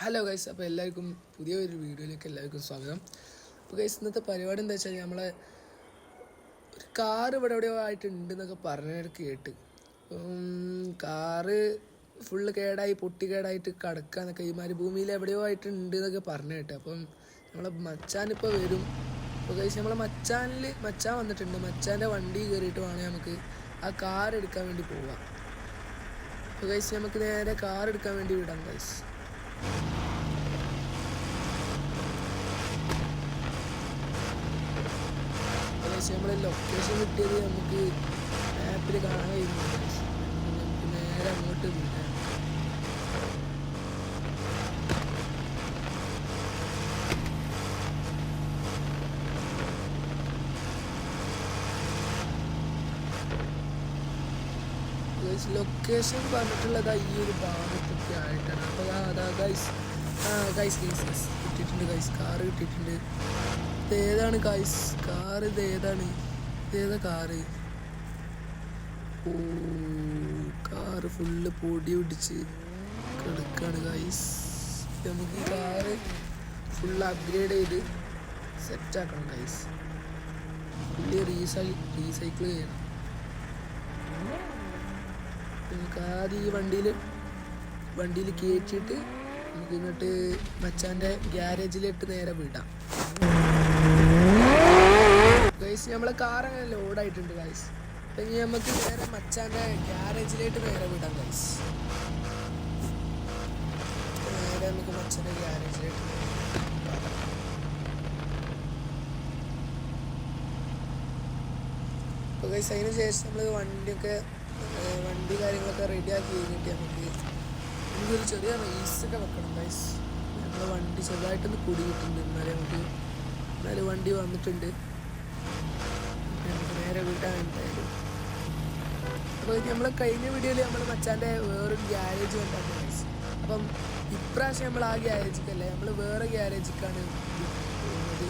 Hello guys, അപ്പോൾ എല്ലാവർക്കും പുതിയൊരു വീഡിയോയിലേക്ക് എല്ലാവർക്കും സ്വാഗതം. അപ്പോൾ ഗൈസ്, ഇന്നത്തെ പരിപാടി എന്താ വെച്ചാൽ നമ്മളെ ഒരു കാറ് ഇവിടെ എവിടെയോ ആയിട്ടുണ്ട് എന്നൊക്കെ പറഞ്ഞിട്ട് കേട്ട്. കാറ് ഫുള്ള് കേടായി പൊട്ടി കേടായിട്ട് കിടക്കാന്നൊക്കെ ഈ മരുഭൂമിയിൽ എവിടെയോ ആയിട്ടുണ്ട് എന്നൊക്കെ പറഞ്ഞു കേട്ട്. അപ്പം നമ്മളെ മച്ചാനിപ്പോൾ വരും. അപ്പോൾ ഗൈസ്, നമ്മളെ മച്ചാൻ വന്നിട്ടുണ്ട്. മച്ചാൻ്റെ വണ്ടി കയറിയിട്ട് വേണേൽ നമുക്ക് ആ കാർ എടുക്കാൻ വേണ്ടി പോവാം. അപ്പോൾ ഗൈസ്, നമുക്ക് നേരെ കാർ എടുക്കാൻ വേണ്ടി വിടാം ഗൈസ്. നമ്മളെ ലൊക്കേഷൻ കിട്ടിയത് നമുക്ക് മാപ്പിൽ കാണാൻ കഴിയുന്നു. നമുക്ക് നേരെ അങ്ങോട്ട് വിടാം. ലൊക്കേഷൻ പറഞ്ഞിട്ടുള്ളത് ഈ ഒരു ഭാഗത്തൊക്കെ ആയിട്ടാണ്. അപ്പോൾ അതാ ഗൈസ് കിട്ടിയിട്ടുണ്ട് ഗൈസ്, കാറ് കിട്ടിയിട്ടുണ്ട്. ഇതേതാണ് ഗൈസ് കാറ്? ഇതേതാ കാറ്? ഓ, കാറ് ഫുള്ള് പൊടി പിടിച്ച് കിടക്കാണ് ഗൈസ്. നമുക്ക് ഈ കാറ് ഫുള്ള് അപ്ഗ്രേഡ് ചെയ്ത് സെറ്റാക്കണം ഗൈസ്. ഫുള്ളി റീസൈക്കിൾ ചെയ്യണം. നമുക്ക് ആദ്യം ഈ വണ്ടിയിൽ കയറ്റിയിട്ട് നമുക്ക് ഇങ്ങോട്ട് മച്ചാൻ്റെ ഗ്യാരേജിലിട്ട് നേരെ വിടാം ഗൈസ്. നമ്മളെ കാർ അങ്ങനെ ലോഡായിട്ടുണ്ട് ഗൈസ്. അപ്പം ഇനി നമുക്ക് നേരെ മച്ചാൻ്റെ ഗ്യാരേജിലേക്ക് നേരെ വിടാം ഗൈസ്. നേരെ നമുക്ക് മച്ചാൻ്റെ ഗ്യാരേജിലേക്ക് അപ്പോൾ ഗൈസ്, അതിന് ശേഷം നമ്മൾ വണ്ടി കാര്യങ്ങളൊക്കെ റെഡിയാക്കി കഴിഞ്ഞിട്ട് നമുക്കൊരു ചെറിയ റേസൊക്കെ വെക്കണം ഗൈസ്. നമ്മളെ വണ്ടി ചെറുതായിട്ടൊന്ന് പൊടി കിട്ടുന്നുണ്ട്. എന്നാലും വണ്ടി വന്നിട്ടുണ്ട്. നമുക്ക് നേരെ വിടാൻ എന്തായാലും. അപ്പോൾ നമ്മൾ കഴിഞ്ഞ വീഡിയോയിൽ നമ്മൾ മച്ചാൻ്റെ വേറൊരു ഗ്യാരേജ് കണ്ടായിരുന്നു ഗൈസ്. അപ്പം ഇപ്രാവശ്യം നമ്മൾ ആ ഗ്യാരേജിക്കല്ല, നമ്മൾ വേറെ ഗ്യാരേജിക്കാണ് പോകുന്നത്.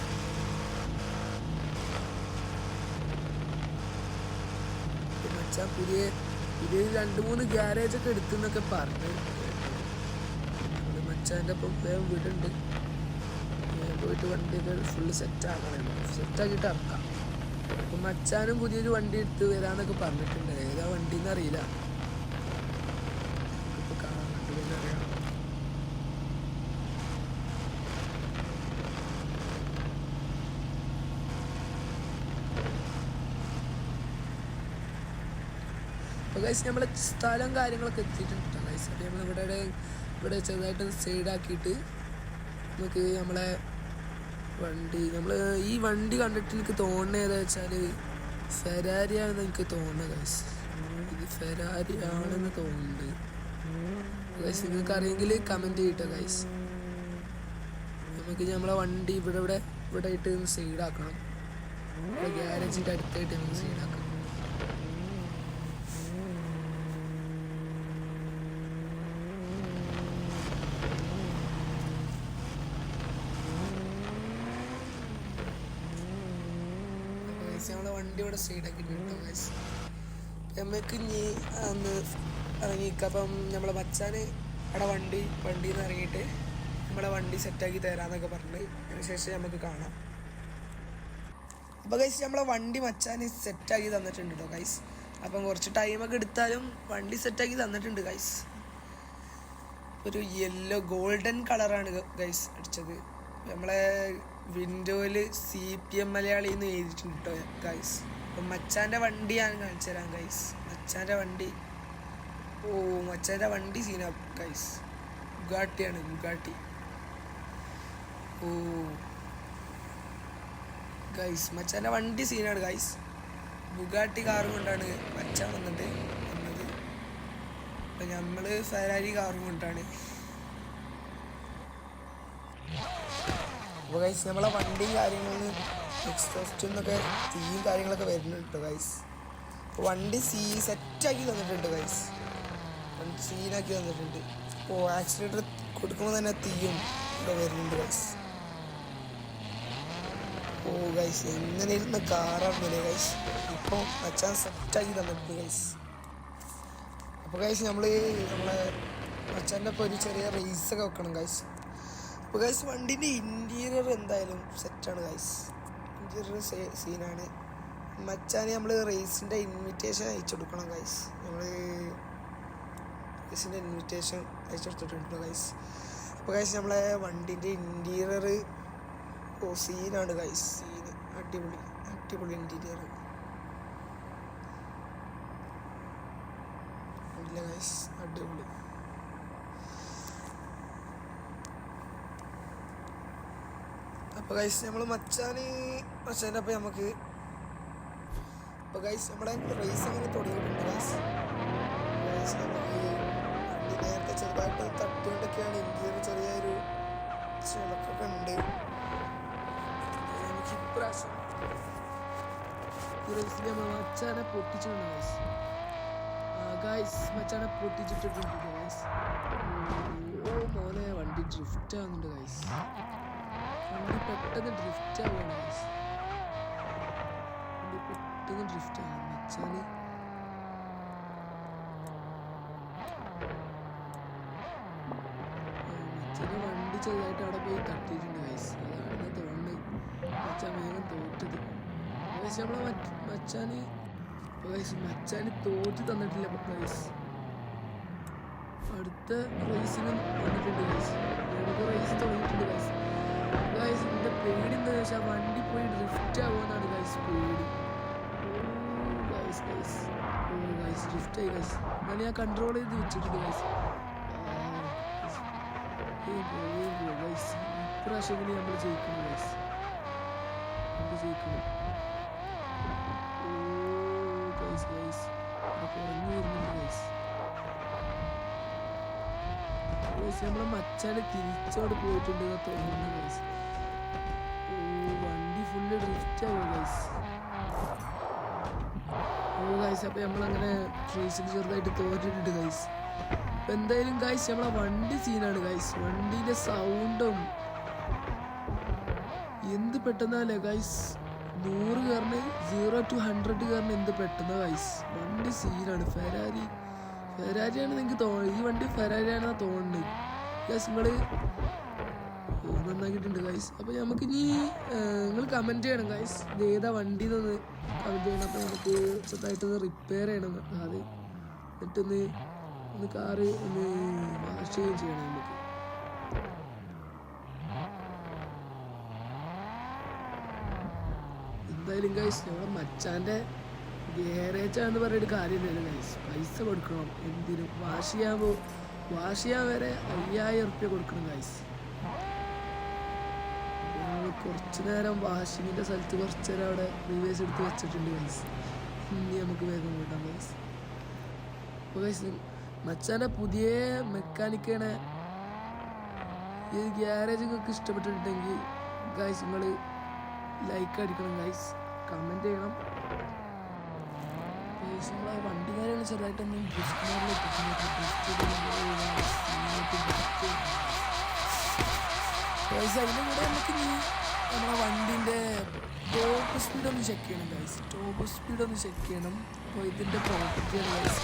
മച്ചാൻ പുതിയ 2-3 ഗ്യാരേജൊക്കെ എടുത്തെന്നൊക്കെ പറഞ്ഞു. മച്ചാൻ്റെ ഒപ്പം വേഗം വീടുണ്ട്. പോയിട്ട് വണ്ടിയൊക്കെ ഫുള്ള് സെറ്റാക്കിയിട്ട് ഇറക്കാം. അപ്പം മച്ചാനും പുതിയൊരു വണ്ടി എടുത്ത് വരാമെന്നൊക്കെ പറഞ്ഞിട്ടുണ്ട്. ഏതാ വണ്ടിന്ന് അറിയില്ല. ഇപ്പോൾ കാണാൻ കണ്ടുകൊണ്ട് അറിയാം. അപ്പോൾ ഗൈസ്, നമ്മളെ സ്ഥലം കാര്യങ്ങളൊക്കെ എത്തിയിട്ടുണ്ട് ഗൈസ്. അപ്പോൾ ഇവിടെ ചെറുതായിട്ട് സൈഡാക്കിയിട്ട് നമുക്ക് നമ്മളെ ഈ വണ്ടി കണ്ടിട്ട് എനിക്ക് തോന്നുന്നത് ഏതാ വെച്ചാൽ ഫെരാരിയാണെന്ന് എനിക്ക് തോന്നുന്നത് ഗൈസ്. ഇത് ഫെരാരി ആണെന്ന് തോന്നുന്നുണ്ട് ഗൈസ്. നിങ്ങൾക്ക് അറിയെങ്കിൽ കമൻറ്റ് ചെയ്യട്ടോ ഗൈസ്. നമുക്ക് നമ്മളെ വണ്ടി ഇവിടെ ആയിട്ട് സൈഡാക്കണം. ഗ്യാരേജിൻ്റെ അടുത്തായിട്ട് നമുക്ക് സൈഡാക്കണം. നമ്മളെ വണ്ടി ഇവിടെ സൈഡാക്കിയിട്ടുണ്ട് ഗൈസ്. നമുക്ക് ഇനി അന്ന് ഇറങ്ങിക്കാം. അപ്പം നമ്മളെ മച്ചാന് അവിടെ വണ്ടിയിൽ നിന്ന് ഇറങ്ങിയിട്ട് നമ്മളെ വണ്ടി സെറ്റാക്കി തരാമെന്നൊക്കെ പറഞ്ഞ് അതിന് ശേഷം നമുക്ക് കാണാം. അപ്പോൾ ഗൈസ്, നമ്മളെ വണ്ടി മച്ചാന് സെറ്റാക്കി തന്നിട്ടുണ്ട് കേട്ടോ ഗൈസ്. അപ്പം കുറച്ച് ടൈമൊക്കെ എടുത്താലും വണ്ടി സെറ്റാക്കി തന്നിട്ടുണ്ട് ഗൈസ്. ഒരു യെല്ലോ ഗോൾഡൻ കളറാണ് ഗൈസ് അടിച്ചത്. നമ്മളെ വിൻഡോയിൽ CPM മലയാളി എന്ന് എഴുതിയിട്ടുണ്ട് കേട്ടോ ഗൈസ്. അപ്പം മച്ചാൻ്റെ വണ്ടി ഞാൻ കാണിച്ചു തരാം ഗൈസ്. മച്ചാൻ്റെ വണ്ടി സീന ഗൈസ്. ബുഗാട്ടി. ഓ ഗൈസ്, മച്ചാൻ്റെ വണ്ടി സീനാണ് ഗൈസ്. ബുഗാട്ടി കാറും കൊണ്ടാണ് മച്ചാൻ വന്നത്. അപ്പം നമ്മൾ ഫെരാരി കാറും കൊണ്ടാണ്. അപ്പോൾ ഗൈസ്, നമ്മളെ വണ്ടിയും കാര്യങ്ങളും എക്സ്പോസ്റ്റിൽ നിന്നൊക്കെ തീയും കാര്യങ്ങളൊക്കെ വരുന്നുണ്ട് കേട്ടോ ഗൈസ്. അപ്പോൾ വണ്ടി സെറ്റാക്കി തന്നിട്ടുണ്ട് ഗൈസ്. സീനാക്കി തന്നിട്ടുണ്ട്. അപ്പോൾ ആക്സിലേറ്റർ കൊടുക്കുമ്പോൾ തന്നെ തീയും ഒക്കെ വരുന്നുണ്ട് ഗൈസ്. ഓ ഗൈസ്, എങ്ങനെ ഇരുന്ന കാറാണെന്നല്ലേ ഗൈസ്. ഇപ്പോൾ അച്ഛൻ സെറ്റാക്കി തന്നിട്ടുണ്ട് ഗൈസ്. അപ്പോൾ ഗൈസ്, നമ്മളെ മച്ചാൻ്റെ ഒപ്പം ഒരു ചെറിയ റേസൊക്കെ വെക്കണം ഗൈസ്. അപ്പോൾ ഗൈസ് വണ്ടീൻ്റെ ഇൻറ്റീരിയർ എന്തായാലും സെറ്റാണ് ഗൈസ്. ഇൻറ്റീരിയർ സീനാണ്. മച്ചാന് നമ്മൾ റേസിൻ്റെ ഇൻവിറ്റേഷൻ അയച്ചു കൊടുക്കണം ഗൈസ്. നമ്മൾ റേസിൻ്റെ ഇൻവിറ്റേഷൻ അയച്ചു കൊടുത്തിട്ടുണ്ട് ഗൈസ്. അപ്പോൾ ഗൈസ് നമ്മളെ വണ്ടീൻ്റെ ഇൻറ്റീരിയർ സീനാണ് ഗൈസ്. സീന് അടിപൊളി അടിപൊളി ഇൻറ്റീരിയർ ഇല്ല ഗൈസ്, അടിപൊളി. അപ്പോൾ ഗൈസ് നമ്മൾ മച്ചാൻ്റെ അപ്പം നമുക്ക് ഇപ്പോൾ ഗൈസ് നമ്മുടെ റേസ് അങ്ങനെ തുടങ്ങിയിട്ടുണ്ട് ഗൈസ്. ഗൈസ് നമുക്ക് വണ്ടി നേരത്തെ ചെറുതായിട്ട് തട്ടുകൊണ്ടൊക്കെയാണ്. ഇന്ത്യയിൽ ചെറിയൊരു ചിലക്കൊക്കെ ഉണ്ട്. നമുക്ക് ഇപ്രാവശ്യം ഈ റേസിൽ നമ്മൾ മച്ചാനെ പൊട്ടിച്ചിട്ടുണ്ട് ഗൈസ്. മച്ചാനെ പൊട്ടിച്ചിട്ടുണ്ട് ഗൈസ്. മോനെ വണ്ടി ഡ്രിഫ്റ്റ് ആകുന്നുണ്ട് ഗൈസ്. വണ്ടി പെട്ടെന്ന് ഡ്രിഫ്റ്റ് ആവുകയാണ് ഗൈസ്. വണ്ടി പെട്ടെന്ന് ഡ്രിഫ്റ്റ് ആകും. മച്ചാന് വണ്ടി ചെറുതായിട്ട് അവിടെ പോയി തട്ടിയിട്ടുണ്ട് ഗൈസ്. അതാണ് തോന്നുന്നത് മച്ചാൻ വേഗം തോറ്റത് ഗൈസ്. നമ്മളെ മച്ചാന് തോറ്റ് തന്നിട്ടില്ല ഗൈസ്. അടുത്ത റേസിനും വന്നിട്ടുണ്ട് ഗൈസ്. നമുക്ക് റേസ് തുടങ്ങിയിട്ടുണ്ട് ഗൈസ്. ഗൈസ് എൻ്റെ പേടി എന്താണെന്ന് വെച്ചാൽ വണ്ടി പോയി ഡ്രിഫ്റ്റ് ആവുമെന്നാണ് ഗൈസ് പേടി. ഗൈസ് ഡ്രിഫ്റ്റ് ആയി ഗൈസ്. എന്നാലും ഞാൻ കൺട്രോൾ ചെയ്ത് വെച്ചിട്ടുണ്ട് ഗൈസ്. ഗൈസ് ഇപ്രാവശ്യം എങ്ങനെ നമ്മൾ ജയിക്കണം ഗൈസ്. നമ്മൾ ജയിക്കണം. ഗൈസ് കുറഞ്ഞു വരുന്നുണ്ട് ഗൈസ്. നമ്മളെ മച്ചാന് തിരിച്ചോട് പോയിട്ടുണ്ട് തോന്നുന്നു ഗൈസ്. വണ്ടി ഫുള്ള് ഡ്രിഫ്റ്റ് ആവുക ഗൈസ്. ഗൈസ് അപ്പോൾ നമ്മളങ്ങനെ റേസിൽ ചെറുതായിട്ട് തോറ്റിട്ടുണ്ട് ഗൈസ്. അപ്പം എന്തായാലും ഗൈസ് നമ്മളെ വണ്ടി സീനാണ് ഗൈസ്. വണ്ടീൻ്റെ സൗണ്ടും എന്ത് പെട്ടെന്നല്ലേ ഗൈസ്. 100 കയറിന് 0 to 100 കയറിന് എന്ത് പെട്ടെന്ന ഗൈസ്. വണ്ടി സീനാണ്. ഫെരാരിയാണ് നിങ്ങൾക്ക് തോന്നുന്നത്. ഈ വണ്ടി ഫെരാരിയാണെന്നാണ് തോന്നുന്നത് ഗൈസ്. നിങ്ങൾ നന്നാക്കിയിട്ടുണ്ട് ഗൈസ്. അപ്പോൾ നമുക്ക് ഇനി നിങ്ങൾ കമൻറ്റ് ചെയ്യണം ഗൈസ്. ഇത് ഏതാ വണ്ടി എന്നൊന്ന് കമൻറ്റ് ചെയ്യണം. അപ്പോൾ നമുക്ക് ചെറുതായിട്ടൊന്ന് റിപ്പയർ ചെയ്യണം. അത് എന്നിട്ടൊന്ന് കാറ് ഒന്ന് വാഷ് ചെയ്യണം നമുക്ക്. എന്തായാലും ഗൈസ് നമ്മുടെ മച്ചാൻ്റെ ഗാരേജാന്ന് പറഞ്ഞിട്ട് കാര്യമില്ലല്ലോ ഗൈസ്. പൈസ കൊടുക്കണം എന്തിനും. വാഷ് ചെയ്യാൻ വരെ 5000 ഉറുപ്പ്യ കൊടുക്കണം ഗൈസ്. കുറച്ച് നേരം വാഷിങ്ങിൻ്റെ സ്ഥലത്ത് കുറച്ച് നേരം അവിടെ റിവേഴ്സ് എടുത്ത് വെച്ചിട്ടുണ്ട് ഗൈസ്. ഇനി നമുക്ക് വേഗം കൂട്ടാം ഗൈസ്. അപ്പോൾ ഗൈസ് മച്ചാൻ്റെ പുതിയ മെക്കാനിക്കാണ്. ഈ ഗ്യാരേജ് നിങ്ങൾക്ക് ഇഷ്ടപ്പെട്ടിട്ടുണ്ടെങ്കിൽ ഗൈസ് നിങ്ങൾ ലൈക്ക് അടിക്കണം ഗൈസ്. കമൻറ്റ് ചെയ്യണം ഗൈസ്. നമ്മളെ വണ്ടിക്കാരാണ് ചെറുതായിട്ടൊന്ന് ഗൈസ്. അതിൻ്റെ കൂടെ നമുക്ക് നമ്മുടെ വണ്ടീൻ്റെ ടോപ്പ് സ്പീഡ് ഒന്ന് ചെക്ക് ചെയ്യണം ഗൈസ്. ടോപ്പ് സ്പീഡ് ഒന്ന് ചെക്ക് ചെയ്യണം. അപ്പോൾ ഇതിൻ്റെ പ്രോപ്പർട്ടിയാണ് ഗൈസ്.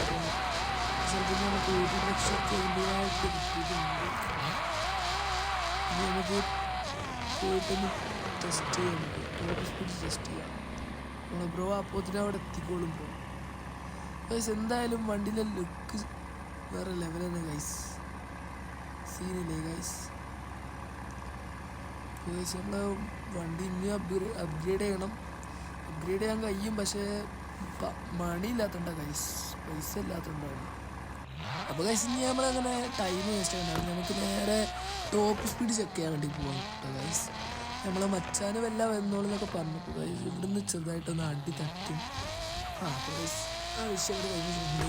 ചിലപ്പോൾ നമുക്ക് 1,20,000 കിട്ടിയിട്ടുണ്ട്. നമുക്ക് പോയിട്ടൊന്ന് ടെസ്റ്റ് ചെയ്യാൻ പറ്റും. ടോപ്പ് സ്പീഡ് ടെസ്റ്റ് ചെയ്യാം. നമ്മളെ ബ്രോ അപ്പോത്തിന് അവിടെ എത്തിക്കോളും ബ്രോ. ഗൈസ് എന്തായാലും വണ്ടിയിലെ ലുക്ക് വേറെ ലെവലാണ് ഗൈസ്. സീനില്ലേ ഗൈസ്. നമ്മളെ വണ്ടി ഇനി അപ്ഗ്രേഡ് ചെയ്യണം. അപ്ഗ്രേഡ് ചെയ്യാൻ കഴിയും, പക്ഷേ മണി ഇല്ലാത്തതുകൊണ്ടാണ് ഗൈസ്. പൈസ ഇല്ലാത്തതുകൊണ്ടാണ്. അപ്പോൾ ഗൈസ് ഇനി നമ്മളങ്ങനെ ടൈം വേസ്റ്റ് ചെയ്യണം. നമുക്ക് നേരെ ടോപ്പ് സ്പീഡ് ചെക്ക് ചെയ്യാൻ വേണ്ടി പോകാം കേട്ടോ ഗൈസ്. നമ്മളെ മച്ചാന് വല്ല വന്നോളെന്നൊക്കെ പറഞ്ഞപ്പോൾ ഗൈസ് ഇവിടുന്ന് ചെറുതായിട്ടൊന്ന് അടി തട്ടും. ഗൈസ് ആ വിഷയം ഇവിടെ കഴിഞ്ഞിട്ടുണ്ട്.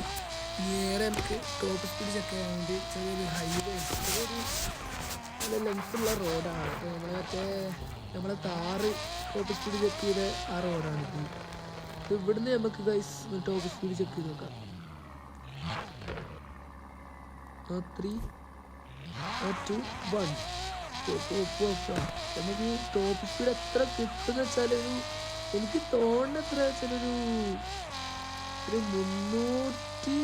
നേരെ നമുക്ക് ടോപ്പ് സ്പീഡ് ചെക്ക് ചെയ്യാൻ വേണ്ടി ചെറിയൊരു ഹൈവേ, ചെറിയൊരു നല്ല ലെങ്ത്തുള്ള റോഡാണ്. അപ്പോൾ നമ്മളെ താറ് ടോപ്പ് സ്പീഡ് ചെക്ക് ചെയ്ത ആ റോഡാണ് ഇത്. ഇവിടുന്ന് നമുക്ക് ഗൈസ് ടോപ്പ് സ്പീഡ് ചെക്ക് ചെയ്ത് നോക്കാം. 3, 2, 1. നമുക്ക് ടോപ്പ് സ്പീഡ് എത്ര കിട്ടുമെന്ന് വെച്ചാൽ എനിക്ക് തോന്നുന്ന എത്ര വെച്ചാൽ ഒരു 380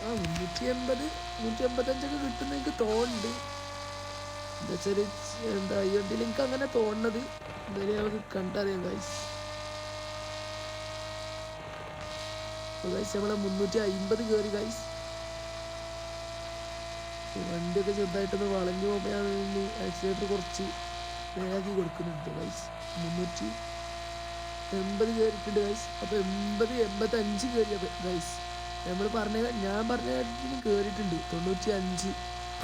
ആ 385 കിട്ടുന്ന എനിക്ക് തോന്നുന്നുണ്ട്. എന്താ വെച്ചാൽ എന്താ ഈ വണ്ടിയിൽ എനിക്ക് അങ്ങനെ തോന്നുന്നത്. എന്തായാലും നമുക്ക് കണ്ടറിയാം ഗൈസ്. നമ്മളെ 350 കയറി ഗൈസ്. വണ്ടിയൊക്കെ ചെറുതായിട്ടൊന്ന് വളഞ്ഞു പോകുമ്പോൾ ഞാൻ ആക്സിലേറ്റർ കുറച്ച് നേരാക്കി കൊടുക്കുന്നുണ്ട് ഗൈസ്. 380 കയറിയിട്ടുണ്ട് ഗൈസ്. അപ്പോൾ 85 കയറിയത് ഗൈസ്. ഞാൻ പറഞ്ഞ കാര്യത്തിന് കയറിയിട്ടുണ്ട്. 95,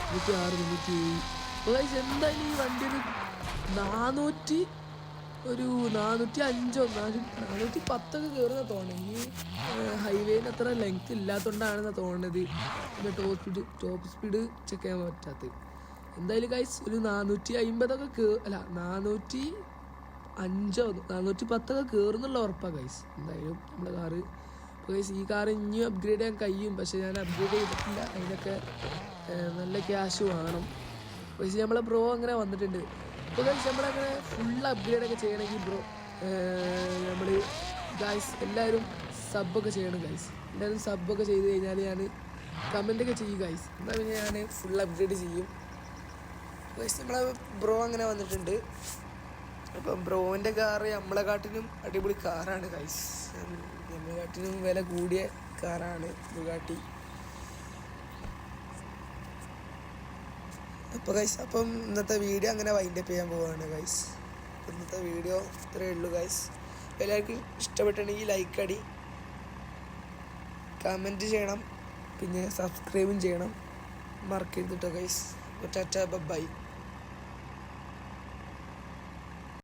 96, 97. അപ്പോൾ ഗൈസ് എന്തായാലും ഈ വണ്ടി ഒരു 405, 410 കയറുന്ന തോന്നുന്നത്. ഈ ഹൈവേന് അത്ര ലെങ്ത് ഇല്ലാത്തതുകൊണ്ടാണെന്ന് തോന്നുന്നത്. പിന്നെ ടോപ്പ് സ്പീഡ് ചെക്ക് ചെയ്യാൻ പറ്റാത്തത്. എന്തായാലും ഗൈസ് ഒരു 450 അല്ല 405, 410 കയറുന്നുള്ള ഉറപ്പാണ് ഗൈസ്. എന്തായാലും നമ്മുടെ കാറ് ഇപ്പോൾ ഗൈസ് ഈ കാർ ഇനിയും അപ്ഗ്രേഡ് ചെയ്യാൻ കഴിയും. പക്ഷേ ഞാൻ അപ്ഗ്രേഡ് ചെയ്തിട്ടില്ല. അതിനൊക്കെ നല്ല ക്യാഷ് വേണം. പക്ഷേ നമ്മളെ ബ്രോ അങ്ങനെ വന്നിട്ടുണ്ട്. അപ്പോൾ ഗൈസ് നമ്മളങ്ങനെ ഫുൾ അപ്ഗ്രേഡൊക്കെ ചെയ്യണമെങ്കിൽ ബ്രോ നമ്മൾ ഗൈസ് എല്ലാവരും സബ്ബൊക്കെ ചെയ്യണം ഗൈസ്. എല്ലാവരും സബ്ബൊക്കെ ചെയ്ത് കഴിഞ്ഞാൽ ഞാൻ കമൻറ്റൊക്കെ ചെയ്യും ഗൈസ്. എന്നാൽ പിന്നെ ഞാൻ ഫുൾ അപ്ഗ്രേഡ് ചെയ്യും ഗൈസ്. നമ്മളെ ബ്രോ അങ്ങനെ വന്നിട്ടുണ്ട്. അപ്പം ബ്രോവിൻ്റെ കാറ് നമ്മളെക്കാട്ടിനും അടിപൊളി കാറാണ് ഗൈസ്. നമ്മളെക്കാട്ടിനും വില കൂടിയ കാറാണ് ബുഗാട്ടി. അപ്പോൾ ഗൈസ് അപ്പം ഇന്നത്തെ വീഡിയോ അങ്ങനെ വൈൻഡപ്പ് ചെയ്യാൻ പോവുകയാണ് ഗൈസ്. ഇന്നത്തെ വീഡിയോ ഇത്രയേ ഉള്ളൂ ഗൈസ്. എല്ലാവർക്കും ഇഷ്ടപ്പെട്ടിട്ടുണ്ടെങ്കിൽ ലൈക്ക് അടി, കമൻറ്റ് ചെയ്യണം, പിന്നെ സബ്സ്ക്രൈബും ചെയ്യണം. മറക്കരുത് കേട്ടോ ഗൈസ്. Tata bye.